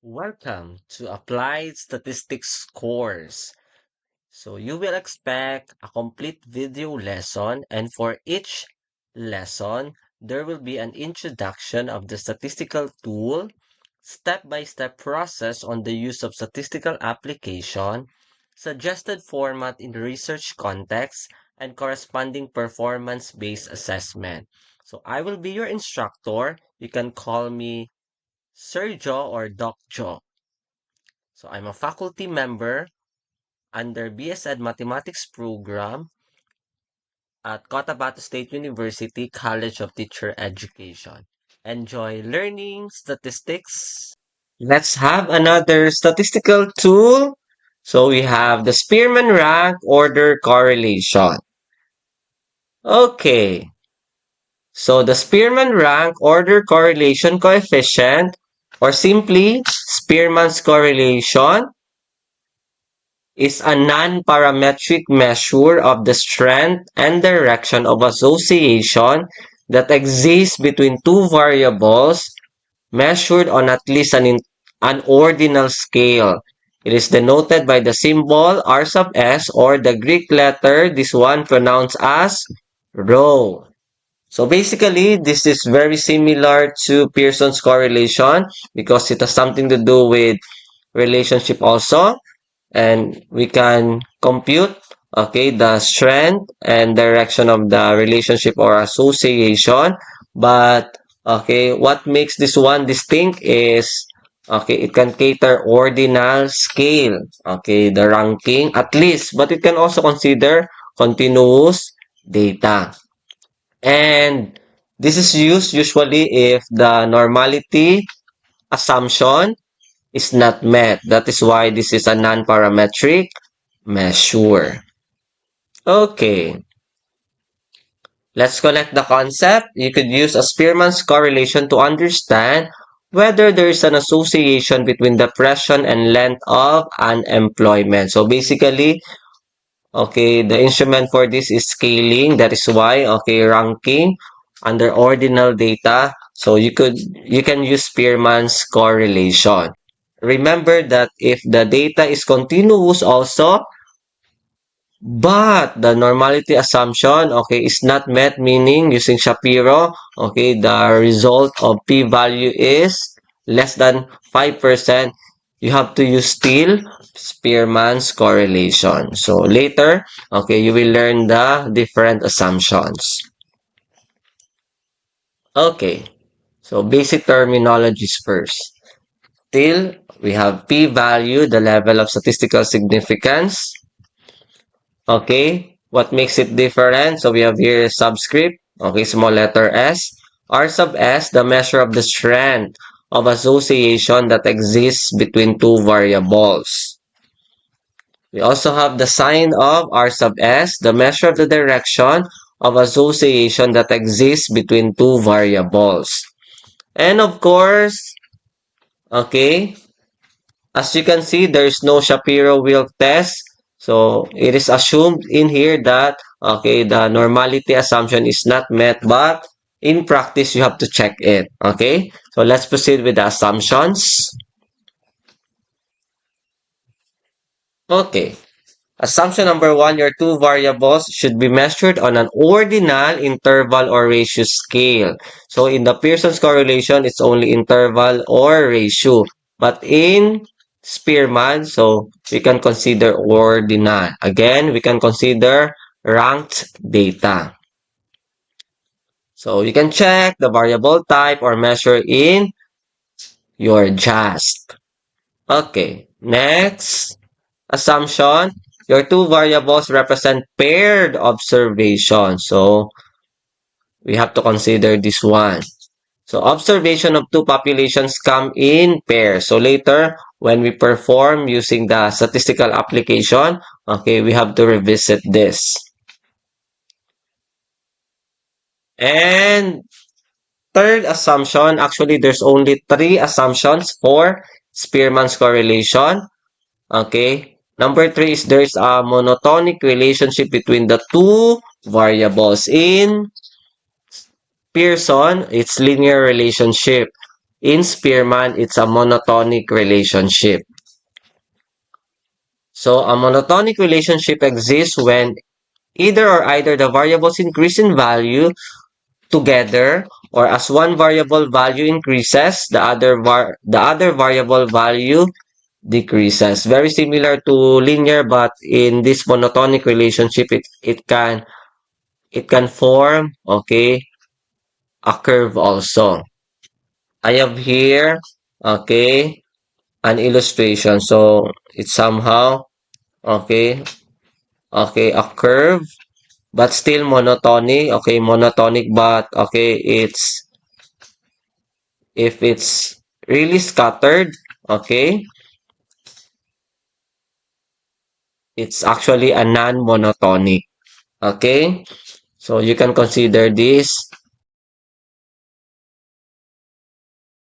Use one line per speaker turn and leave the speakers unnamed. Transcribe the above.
Welcome to Applied Statistics course. So you will expect a complete video lesson, and for each lesson, there will be an introduction of the statistical tool, step-by-step process on the use of statistical application, suggested format in research context, and corresponding performance-based assessment. So I will be your instructor. You can call me Sir Joe or Doc Joe. So I'm a faculty member under BSEd Mathematics program at Cotabato State University College of Teacher Education. Enjoy learning statistics. Let's have another statistical tool. So we have the Spearman rank order correlation. Okay. So the Spearman rank order correlation coefficient, or simply Spearman's correlation, is a non-parametric measure of the strength and direction of association that exists between two variables measured on at least an ordinal scale. It is denoted by the symbol R sub S, or the Greek letter, this one pronounced as rho. So basically, this is very similar to Pearson's correlation because it has something to do with relationship also, and we can compute, okay, the strength and direction of the relationship or association. But okay, what makes this one distinct is, okay, it can cater ordinal scale, okay, the ranking at least, but it can also consider continuous data. And this is used usually if the normality assumption is not met. That is why this is a non-parametric measure. Okay, let's connect the concept. You could use a Spearman's correlation to understand whether there is an association between depression and length of unemployment. So basically, okay, the instrument for this is scaling. That is why, okay, ranking under ordinal data. So you can use Spearman's correlation. Remember that if the data is continuous also, but the normality assumption, okay, is not met, meaning using Shapiro, okay, the result of p-value is less than 5%, you have to use still Spearman's correlation. So later, okay, you will learn the different assumptions. Okay, so basic terminologies first. Still, we have p-value, the level of statistical significance. Okay, what makes it different? So we have here subscript, okay, small letter s. R sub s, the measure of the strength of association that exists between two variables. We also have the sign of R sub s, the measure of the direction of association that exists between two variables. And of course, okay, as you can see, there is no Shapiro-Wilk test. So it is assumed in here that, okay, the normality assumption is not met, but in practice, you have to check it. Okay, so let's proceed with the assumptions. Okay, assumption number one, your two variables should be measured on an ordinal, interval, or ratio scale. So in the Pearson's correlation, it's only interval or ratio. But in Spearman, so we can consider ordinal. Again, we can consider ranked data. So you can check the variable type or measure in your JASP. Okay, next assumption, your two variables represent paired observation. So we have to consider this one. So observation of two populations come in pairs. So later, when we perform using the statistical application, okay, we have to revisit this. And third assumption, actually there's only three assumptions for Spearman's correlation. Okay. Number three is there's a monotonic relationship between the two variables. In Pearson, it's linear relationship. in Spearman, it's a monotonic relationship. So a monotonic relationship exists when either the variables increase in value together, or as one variable value increases, the other variable value decreases. Very similar to linear, but in this monotonic relationship, it can form, okay, a curve also. I have here, okay, an illustration. So it's somehow, okay, okay, a curve, but still monotonic. Okay, monotonic, but okay, if it's really scattered, okay, it's actually a non-monotonic. Okay, so you can consider this